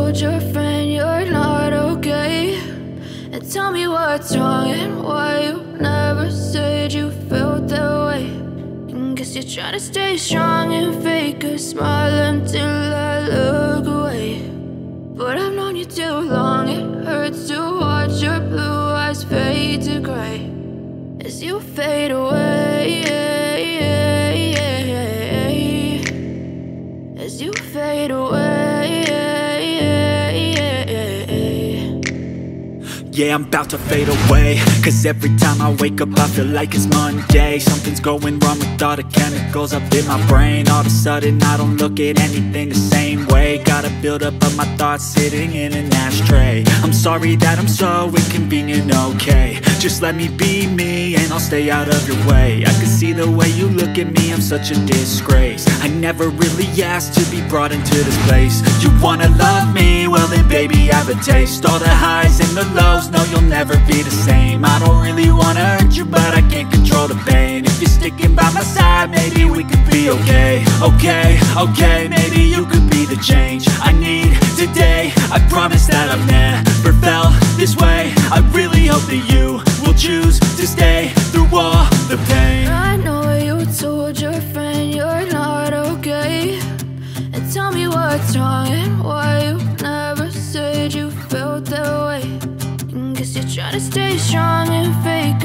told your friend you're not okay, and tell me what's wrong and why you never said you felt that way. And guess you're trying to stay strong and fake a smile until I look away. But I've known you too long, it hurts to watch your blue eyes fade to gray as you fade away, as you fade away. Yeah, I'm about to fade away, cause every time I wake up I feel like it's Monday. Something's going wrong with all the chemicals up in my brain. All of a sudden I don't look at anything the same way. Got a buildup of my thoughts sitting in an ashtray. I'm sorry that I'm so inconvenient, okay. Just let me be me and I'll stay out of your way. I can see the way you look at me, I'm such a disgrace. I never really asked to be brought into this place. You wanna love me? Well then baby have a taste. All the highs and the lows, no you'll never be the same. I don't really wanna hurt you but I can't control the pain. If you're sticking by my side maybe we could be okay. Okay, maybe you could be the change I need today. I promise that I've never felt this way. I really hope that you will choose to stay through all the pain. I know you told your friend you're not okay, and tell me what's wrong and why you never said you felt that way. And guess you're trying to stay strong and fake